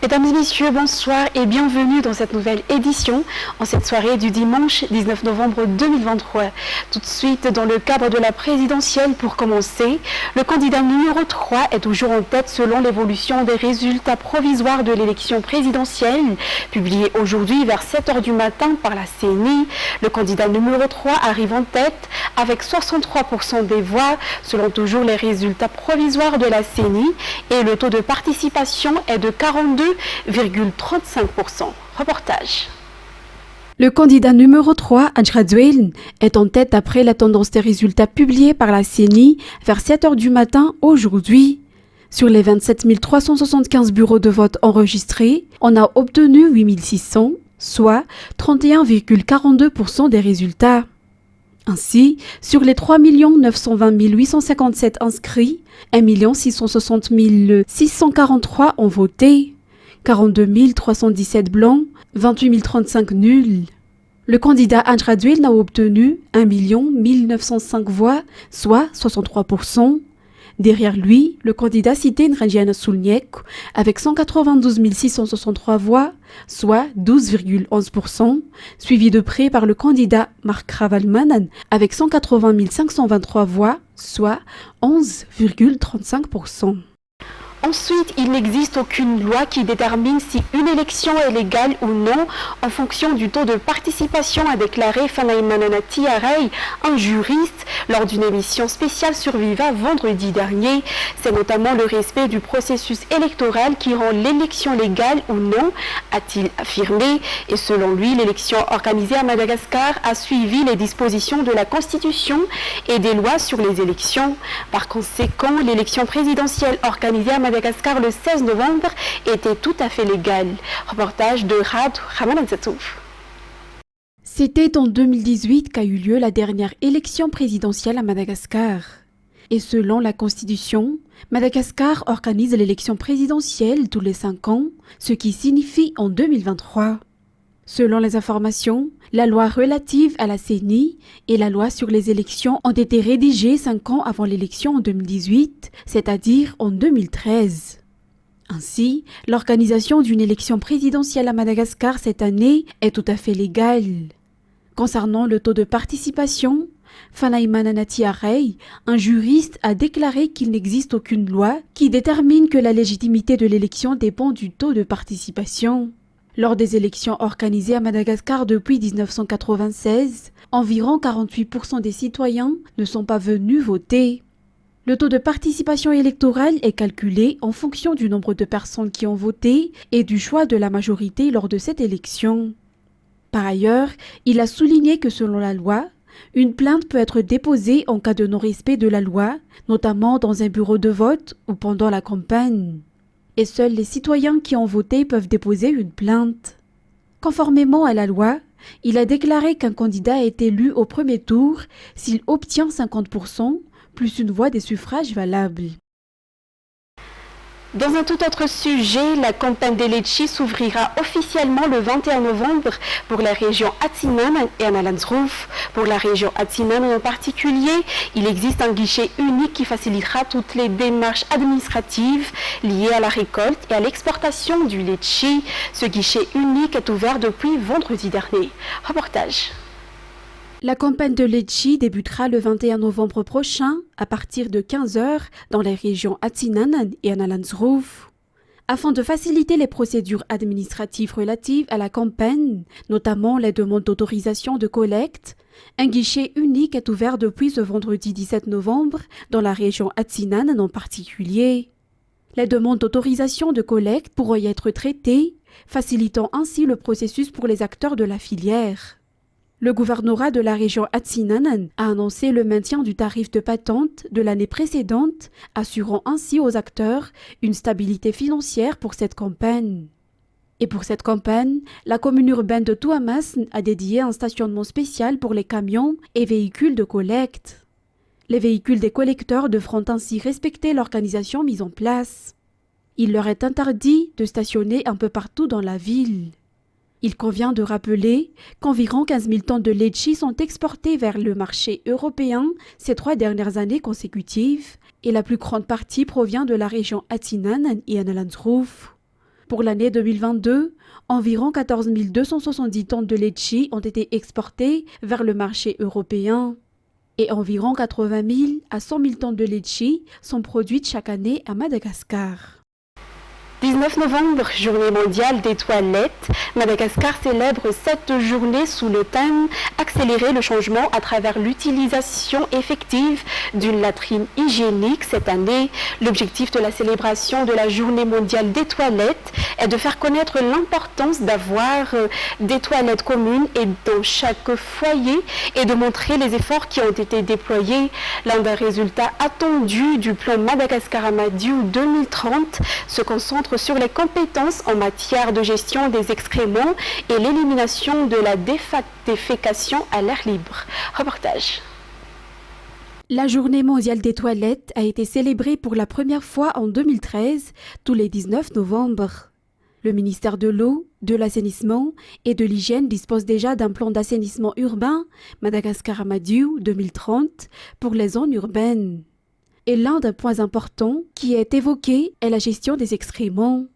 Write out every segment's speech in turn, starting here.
Mesdames et messieurs, bonsoir et bienvenue dans cette nouvelle édition, en cette soirée du dimanche 19 novembre 2023. Tout de suite, dans le cadre de la présidentielle, pour commencer, le candidat numéro 3 est toujours en tête selon l'évolution des résultats provisoires de l'élection présidentielle, publiée aujourd'hui vers 7h du matin par la CENI. Le candidat numéro 3 arrive en tête avec 63% des voix, selon toujours les résultats provisoires de la CENI, et le taux de participation est de 42,35%. Reportage. Le candidat numéro 3, Adjradouel, est en tête après la tendance des résultats publiés par la CENI vers 7h du matin aujourd'hui. Sur les 27 375 bureaux de vote enregistrés, on a obtenu 8 600, soit 31,42% des résultats. Ainsi, sur les 3 920 857 inscrits, 1 660 643 ont voté, 42 317 blancs, 28 035 nuls. Le candidat Adjradouel n'a obtenu 1 905 voix, soit 63%. Derrière lui, le candidat cité Nradjiana Soulniek avec 192 663 voix, soit 12,11%, suivi de près par le candidat Mark Ravalman avec 180 523 voix, soit 11,35%. Ensuite, il n'existe aucune loi qui détermine si une élection est légale ou non en fonction du taux de participation, a déclaré Fanaïmanana Tiarey, un juriste, lors d'une émission spéciale sur Viva vendredi dernier. C'est notamment le respect du processus électoral qui rend l'élection légale ou non, a-t-il affirmé. Et selon lui, l'élection organisée à Madagascar a suivi les dispositions de la Constitution et des lois sur les élections. Par conséquent, l'élection présidentielle organisée à Madagascar le 16 novembre était tout à fait légale. Reportage de Rad Ramananzatouf. C'était en 2018 qu'a eu lieu la dernière élection présidentielle à Madagascar. Et selon la Constitution, Madagascar organise l'élection présidentielle tous les 5 ans, ce qui signifie en 2023. Selon les informations, la loi relative à la CENI et la loi sur les élections ont été rédigées 5 ans avant l'élection en 2018, c'est-à-dire en 2013. Ainsi, l'organisation d'une élection présidentielle à Madagascar cette année est tout à fait légale. Concernant le taux de participation, Fanaïmanana Tiarey, un juriste, a déclaré qu'il n'existe aucune loi qui détermine que la légitimité de l'élection dépend du taux de participation. Lors des élections organisées à Madagascar depuis 1996, environ 48% des citoyens ne sont pas venus voter. Le taux de participation électorale est calculé en fonction du nombre de personnes qui ont voté et du choix de la majorité lors de cette élection. Par ailleurs, il a souligné que selon la loi, une plainte peut être déposée en cas de non-respect de la loi, notamment dans un bureau de vote ou pendant la campagne. Et seuls les citoyens qui ont voté peuvent déposer une plainte. Conformément à la loi, il a déclaré qu'un candidat est élu au premier tour s'il obtient 50% plus une voix des suffrages valables. Dans un tout autre sujet, la campagne des Litchi s'ouvrira officiellement le 21 novembre pour la région Atsinan et Analanzrouf. Pour la région Atsinan en particulier, il existe un guichet unique qui facilitera toutes les démarches administratives liées à la récolte et à l'exportation du litchi. Ce guichet unique est ouvert depuis vendredi dernier. Reportage. La campagne de litchi débutera le 21 novembre prochain à partir de 15h dans les régions Atsinan et Analanzrouf. Afin de faciliter les procédures administratives relatives à la campagne, notamment les demandes d'autorisation de collecte, un guichet unique est ouvert depuis ce vendredi 17 novembre dans la région Atsinan en particulier. Les demandes d'autorisation de collecte pourront y être traitées, facilitant ainsi le processus pour les acteurs de la filière. Le gouvernorat de la région Atsinan a annoncé le maintien du tarif de patente de l'année précédente, assurant ainsi aux acteurs une stabilité financière pour cette campagne. Et pour cette campagne, la commune urbaine de Touamasn a dédié un stationnement spécial pour les camions et véhicules de collecte. Les véhicules des collecteurs devront ainsi respecter l'organisation mise en place. Il leur est interdit de stationner un peu partout dans la ville. Il convient de rappeler qu'environ 15 000 tonnes de litchi sont exportées vers le marché européen ces 3 dernières années consécutives et la plus grande partie provient de la région Atsinan et Analanzrouf. Pour l'année 2022, environ 14 270 tonnes de litchi ont été exportées vers le marché européen. Et environ 80 000 à 100 000 tonnes de litchi sont produites chaque année à Madagascar. 19 novembre, journée mondiale des toilettes. Madagascar célèbre cette journée sous le thème « Accélérer le changement à travers l'utilisation effective d'une latrine hygiénique » cette année. L'objectif de la célébration de la journée mondiale des toilettes est de faire connaître l'importance d'avoir des toilettes communes et dans chaque foyer et de montrer les efforts qui ont été déployés. L'un des résultats attendus du plan Madagascar Amadiou 2030 se concentre sur les compétences en matière de gestion des excréments et l'élimination de la défécation à l'air libre. Reportage. La Journée mondiale des toilettes a été célébrée pour la première fois en 2013, tous les 19 novembre. Le ministère de l'eau, de l'assainissement et de l'hygiène dispose déjà d'un plan d'assainissement urbain Madagascar Amadiou 2030 pour les zones urbaines. Et l'un des points importants qui est évoqué est la gestion des excréments.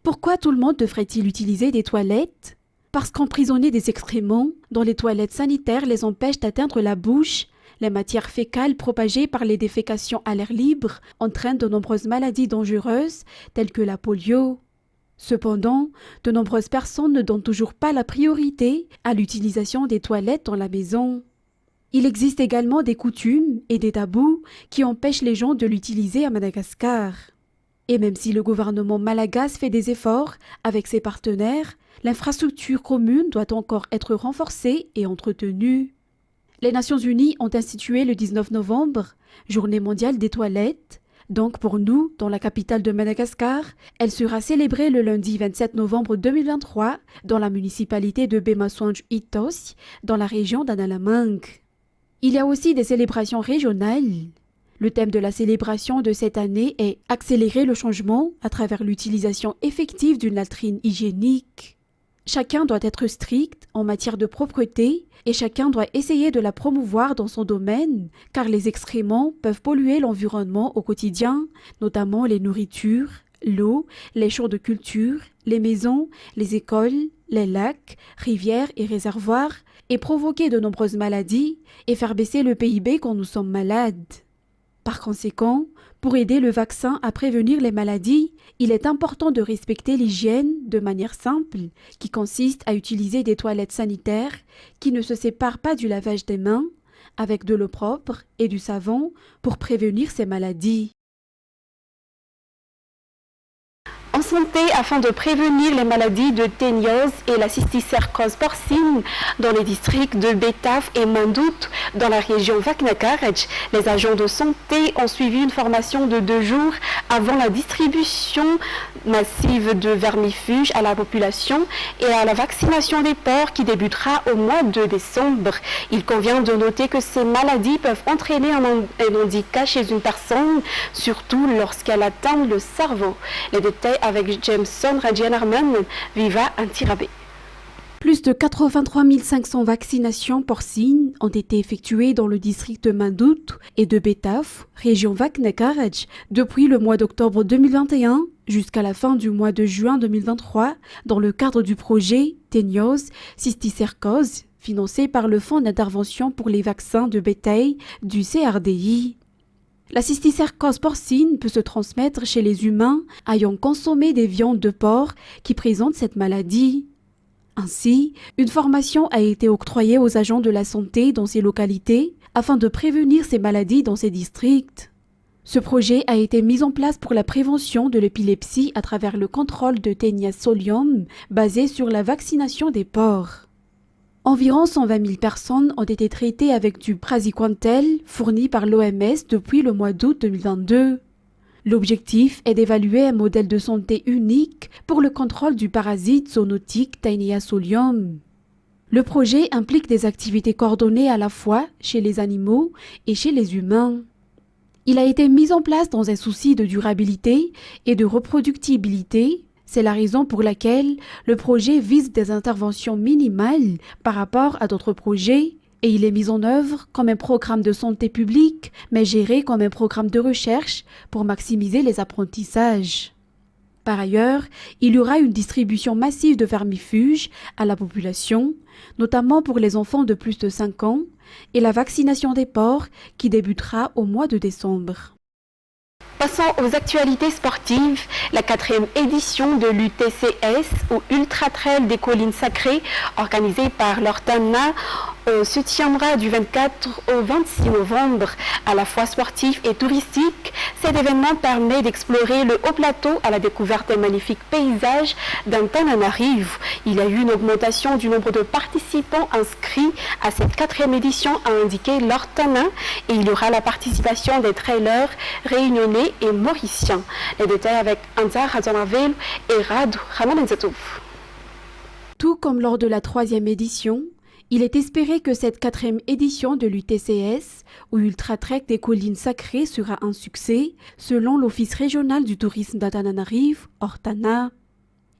Pourquoi tout le monde devrait-il utiliser des toilettes? Parce qu'emprisonner des excréments dans les toilettes sanitaires les empêche d'atteindre la bouche. Les matières fécales propagées par les défécations à l'air libre entraînent de nombreuses maladies dangereuses telles que la polio. Cependant, de nombreuses personnes ne donnent toujours pas la priorité à l'utilisation des toilettes dans la maison. Il existe également des coutumes et des tabous qui empêchent les gens de l'utiliser à Madagascar. Et même si le gouvernement malagasy fait des efforts avec ses partenaires, l'infrastructure commune doit encore être renforcée et entretenue. Les Nations Unies ont institué le 19 novembre, Journée mondiale des toilettes. Donc pour nous, dans la capitale de Madagascar, elle sera célébrée le lundi 27 novembre 2023 dans la municipalité de Bemasoange-Itos, dans la région d'Analamang. Il y a aussi des célébrations régionales. Le thème de la célébration de cette année est « Accélérer le changement à travers l'utilisation effective d'une latrine hygiénique ». Chacun doit être strict en matière de propreté et chacun doit essayer de la promouvoir dans son domaine, car les excréments peuvent polluer l'environnement au quotidien, notamment les nourritures, l'eau, les champs de culture, les maisons, les écoles, les lacs, rivières et réservoirs, et provoquer de nombreuses maladies et faire baisser le PIB quand nous sommes malades. Par conséquent, pour aider le vaccin à prévenir les maladies, il est important de respecter l'hygiène de manière simple, qui consiste à utiliser des toilettes sanitaires qui ne se séparent pas du lavage des mains, avec de l'eau propre et du savon pour prévenir ces maladies. En santé, afin de prévenir les maladies de téniose et la cysticercose porcine dans les districts de Betaf et Mandout, dans la région Vaknakaraj, les agents de santé ont suivi une formation de 2 jours avant la distribution massive de vermifuges à la population et à la vaccination des porcs qui débutera au mois de décembre. Il convient de noter que ces maladies peuvent entraîner un handicap chez une personne, surtout lorsqu'elle atteint le cerveau. Les détails avec Jameson Rajianarman, Viva Antirabé. Plus de 83 500 vaccinations porcines ont été effectuées dans le district de Mandout et de Betaf, région Vaknakaraj, depuis le mois d'octobre 2021 jusqu'à la fin du mois de juin 2023 dans le cadre du projet Téniose Cysticercose, financé par le Fonds d'intervention pour les vaccins de bétail du CRDI. La cysticercose porcine peut se transmettre chez les humains ayant consommé des viandes de porc qui présentent cette maladie. Ainsi, une formation a été octroyée aux agents de la santé dans ces localités afin de prévenir ces maladies dans ces districts. Ce projet a été mis en place pour la prévention de l'épilepsie à travers le contrôle de Ténia solium basé sur la vaccination des porcs. Environ 120 000 personnes ont été traitées avec du praziquantel fourni par l'OMS depuis le mois d'août 2022. L'objectif est d'évaluer un modèle de santé unique pour le contrôle du parasite zoonotique Taenia solium. Le projet implique des activités coordonnées à la fois chez les animaux et chez les humains. Il a été mis en place dans un souci de durabilité et de reproductibilité. C'est la raison pour laquelle le projet vise des interventions minimales par rapport à d'autres projets et il est mis en œuvre comme un programme de santé publique, mais géré comme un programme de recherche pour maximiser les apprentissages. Par ailleurs, il y aura une distribution massive de vermifuges à la population, notamment pour les enfants de plus de 5 ans, et la vaccination des porcs qui débutera au mois de décembre. Passons aux actualités sportives. La 4e édition de l'UTCS, ou Ultra Trail des Collines Sacrées, organisée par l'Ortana, se tiendra du 24 au 26 novembre. À la fois sportif et touristique, cet événement permet d'explorer le haut plateau à la découverte des magnifiques paysages d'Antananarivo. Il y a eu une augmentation du nombre de participants inscrits à cette 4e édition, a indiqué l'Ortana, et il y aura la participation des trailers réunionnais et mauriciens. Les détails avec Anzar Hazanavel et Rad Ramanenzatouf. Tout comme lors de la 3e édition, il est espéré que cette 4e édition de l'UTCS, ou Ultra Trek des Collines Sacrées, sera un succès, selon l'Office régional du tourisme d'Antananarivo, Ortana.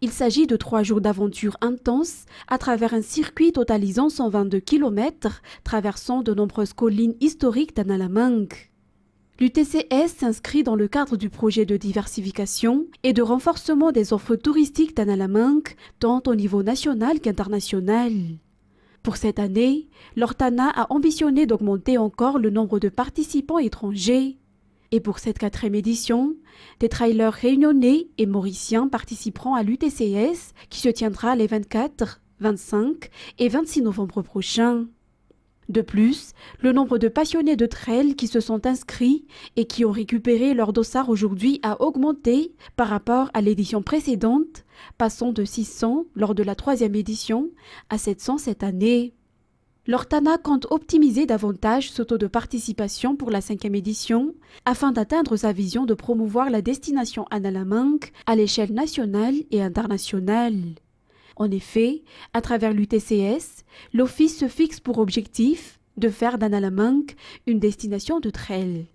Il s'agit de 3 jours d'aventure intense à travers un circuit totalisant 122 km, traversant de nombreuses collines historiques d'Analamangue. L'UTCS s'inscrit dans le cadre du projet de diversification et de renforcement des offres touristiques d'Analamangue, tant au niveau national qu'international. Pour cette année, l'Ortana a ambitionné d'augmenter encore le nombre de participants étrangers. Et pour cette 4e édition, des trailers réunionnais et mauriciens participeront à l'UTCS qui se tiendra les 24, 25 et 26 novembre prochains. De plus, le nombre de passionnés de trail qui se sont inscrits et qui ont récupéré leur dossard aujourd'hui a augmenté par rapport à l'édition précédente, passant de 600 lors de la 3e édition à 700 cette année. L'Ortana compte optimiser davantage ce taux de participation pour la 5e édition afin d'atteindre sa vision de promouvoir la destination Analamangue à l'échelle nationale et internationale. En effet, à travers l'UTCS, l'Office se fixe pour objectif de faire d'Analamangue une destination de trail.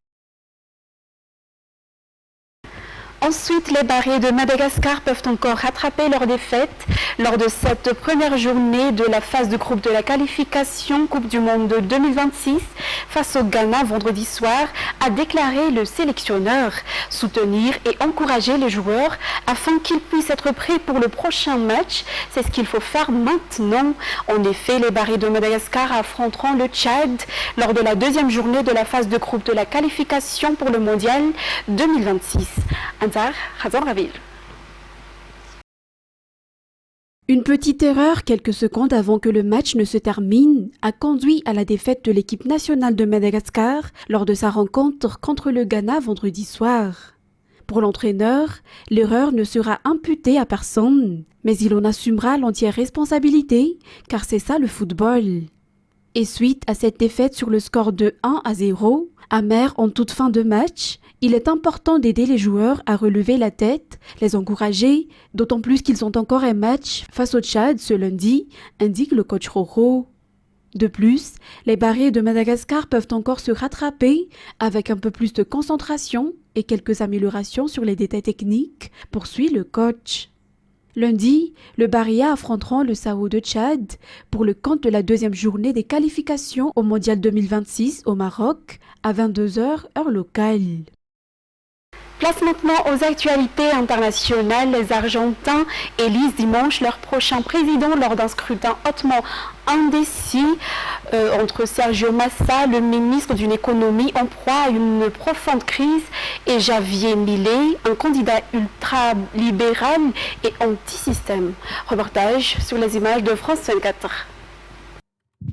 Ensuite, les barrés de Madagascar peuvent encore rattraper leur défaite lors de cette première journée de la phase de groupe de la qualification Coupe du Monde de 2026 face au Ghana vendredi soir, a déclaré le sélectionneur. Soutenir et encourager les joueurs afin qu'ils puissent être prêts pour le prochain match, c'est ce qu'il faut faire maintenant. En effet, les barrés de Madagascar affronteront le Tchad lors de la 2e journée de la phase de groupe de la qualification pour le Mondial 2026. Une petite erreur quelques secondes avant que le match ne se termine a conduit à la défaite de l'équipe nationale de Madagascar lors de sa rencontre contre le Ghana vendredi soir. Pour l'entraîneur, l'erreur ne sera imputée à personne, mais il en assumera l'entière responsabilité, car c'est ça le football. Et suite à cette défaite sur le score de 1-0, amer en toute fin de match, il est important d'aider les joueurs à relever la tête, les encourager, d'autant plus qu'ils ont encore un match face au Tchad ce lundi, indique le coach Roro. De plus, les barrés de Madagascar peuvent encore se rattraper avec un peu plus de concentration et quelques améliorations sur les détails techniques, poursuit le coach. Lundi, le Barria affronteront le Sao de Tchad pour le compte de la 2e journée des qualifications au Mondial 2026 au Maroc à 22h heure locale. Place maintenant aux actualités internationales. Les Argentins élisent dimanche leur prochain président lors d'un scrutin hautement indécis entre Sergio Massa, le ministre d'une économie en proie à une profonde crise, et Javier Milei, un candidat ultra-libéral et anti-système. Reportage sur les images de France 24.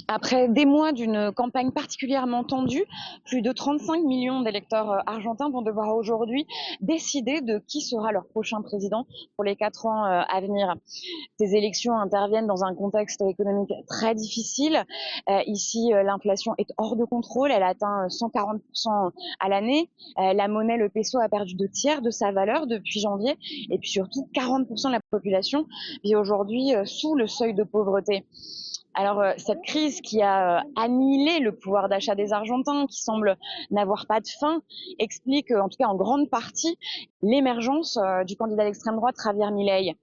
Après des mois d'une campagne particulièrement tendue, plus de 35 millions d'électeurs argentins vont devoir aujourd'hui décider de qui sera leur prochain président pour les 4 ans à venir. Ces élections interviennent dans un contexte économique très difficile. Ici, l'inflation est hors de contrôle, elle atteint 140% à l'année. La monnaie, le peso, a perdu 2/3 de sa valeur depuis janvier. Et puis surtout, 40% de la population vit aujourd'hui sous le seuil de pauvreté. Alors, cette crise qui a annihilé le pouvoir d'achat des Argentins, qui semble n'avoir pas de fin, explique en tout cas en grande partie l'émergence du candidat d'extrême droite Javier Milei.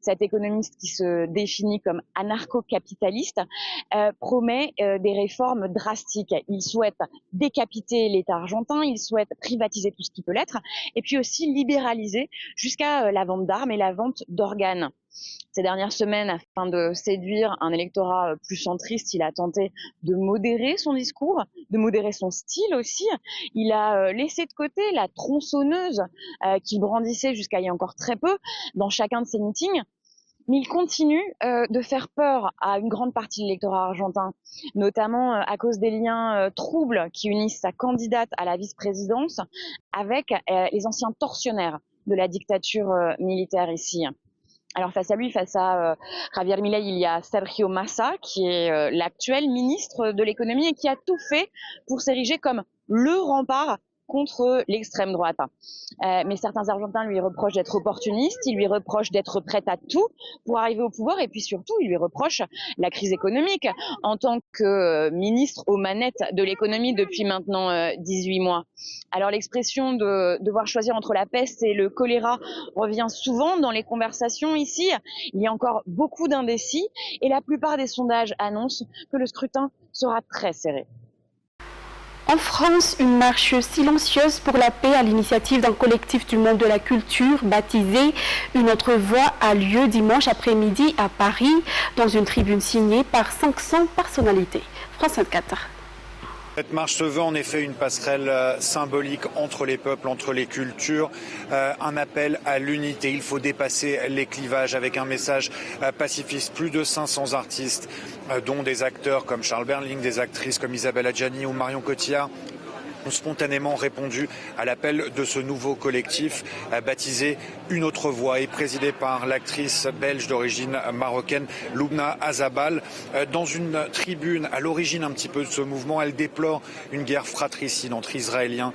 cet économiste qui se définit comme anarcho-capitaliste, promet des réformes drastiques. Il souhaite décapiter l'État argentin, il souhaite privatiser tout ce qui peut l'être, et puis aussi libéraliser jusqu'à la vente d'armes et la vente d'organes. Ces dernières semaines, afin de séduire un électorat plus centriste, il a tenté de modérer son discours, de modérer son style aussi. Il a laissé de côté la tronçonneuse qu'il brandissait jusqu'à il y a encore très peu dans chacun de ses meetings. Mais il continue de faire peur à une grande partie de l'électorat argentin, notamment à cause des liens troubles qui unissent sa candidate à la vice-présidence avec les anciens tortionnaires de la dictature militaire ici. Alors face à lui, face à Javier Milei, il y a Sergio Massa, qui est l'actuel ministre de l'économie et qui a tout fait pour s'ériger comme le rempart contre l'extrême droite. Mais certains Argentins lui reprochent d'être opportuniste, ils lui reprochent d'être prête à tout pour arriver au pouvoir et puis surtout, ils lui reprochent la crise économique en tant que ministre aux manettes de l'économie depuis maintenant 18 mois. Alors l'expression de devoir choisir entre la peste et le choléra revient souvent dans les conversations ici. Il y a encore beaucoup d'indécis et la plupart des sondages annoncent que le scrutin sera très serré. En France, une marche silencieuse pour la paix à l'initiative d'un collectif du monde de la culture baptisé Une autre voix a lieu dimanche après-midi à Paris dans une tribune signée par 500 personnalités. France 24. Cette marche se veut en effet une passerelle symbolique entre les peuples, entre les cultures, un appel à l'unité. Il faut dépasser les clivages avec un message pacifiste. Plus de 500 artistes, dont des acteurs comme Charles Berling, des actrices comme Isabelle Adjani ou Marion Cotillard, ont spontanément répondu à l'appel de ce nouveau collectif baptisé Une autre voix et présidé par l'actrice belge d'origine marocaine Loubna Azabal. Dans une tribune à l'origine un petit peu de ce mouvement, elle déplore une guerre fratricide entre Israéliens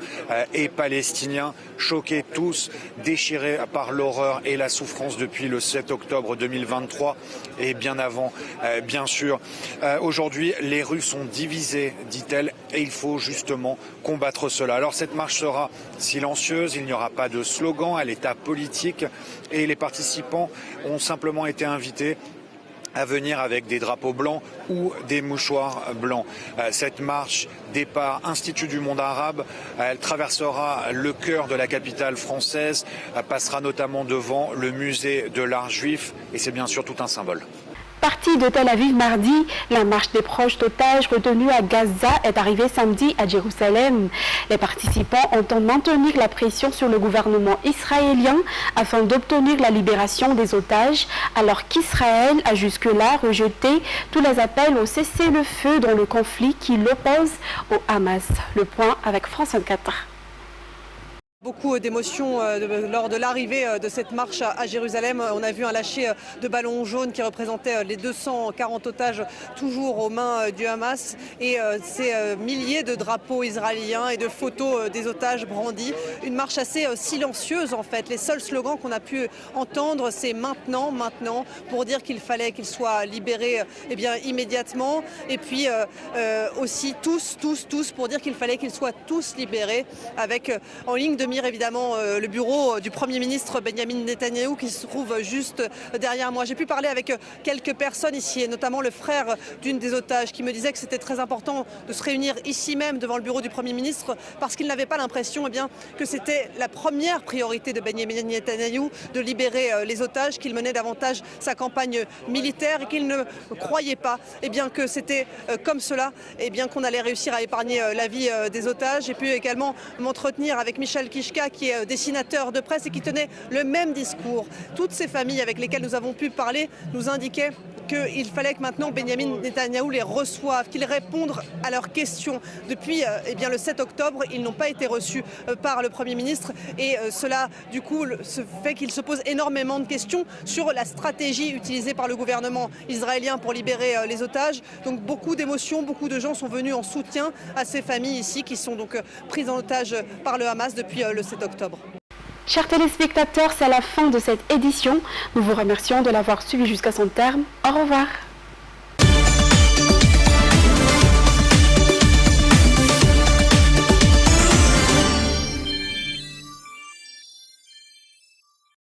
et Palestiniens, choqués tous, déchirés par l'horreur et la souffrance depuis le 7 octobre 2023 et bien avant, bien sûr. Aujourd'hui, les rues sont divisées, dit-elle, et il faut justement combattre cela. Alors cette marche sera silencieuse, il n'y aura pas de slogan, elle est apolitique et les participants ont simplement été invités à venir avec des drapeaux blancs ou des mouchoirs blancs. Cette marche départ Institut du monde arabe, elle traversera le cœur de la capitale française, passera notamment devant le musée de l'art juif et c'est bien sûr tout un symbole. Partie de Tel Aviv mardi, la marche des proches d'otages retenus à Gaza est arrivée samedi à Jérusalem. Les participants entendent maintenir la pression sur le gouvernement israélien afin d'obtenir la libération des otages, alors qu'Israël a jusque-là rejeté tous les appels au cessez-le-feu dans le conflit qui l'oppose au Hamas. Le point avec France 24. Beaucoup d'émotions lors de l'arrivée de cette marche à Jérusalem. On a vu un lâcher de ballons jaunes qui représentait les 240 otages toujours aux mains du Hamas et ces milliers de drapeaux israéliens et de photos des otages brandis. Une marche assez silencieuse en fait. Les seuls slogans qu'on a pu entendre, c'est maintenant, maintenant, pour dire qu'il fallait qu'ils soient libérés immédiatement. Et puis aussi tous pour dire qu'il fallait qu'ils soient tous libérés avec en ligne de mire évidemment le bureau du Premier ministre Benyamin Netanyahou qui se trouve juste derrière moi. J'ai pu parler avec quelques personnes ici et notamment le frère d'une des otages qui me disait que c'était très important de se réunir ici même devant le bureau du Premier ministre parce qu'il n'avait pas l'impression que c'était la première priorité de Benyamin Netanyahou de libérer les otages, qu'il menait davantage sa campagne militaire et qu'il ne croyait pas que c'était comme cela qu'on allait réussir à épargner la vie des otages. J'ai pu également m'entretenir avec Michel Kishka qui est dessinateur de presse et qui tenait le même discours. Toutes ces familles avec lesquelles nous avons pu parler nous indiquaient qu'il fallait que maintenant Benyamin Netanyahou les reçoive, qu'il réponde à leurs questions. Depuis le 7 octobre, ils n'ont pas été reçus par le Premier ministre et cela du coup fait qu'il se pose énormément de questions sur la stratégie utilisée par le gouvernement israélien pour libérer les otages. Donc beaucoup d'émotions, beaucoup de gens sont venus en soutien à ces familles ici qui sont donc prises en otage par le Hamas depuis le 7 octobre. Chers téléspectateurs, c'est la fin de cette édition. Nous vous remercions de l'avoir suivi jusqu'à son terme. Au revoir.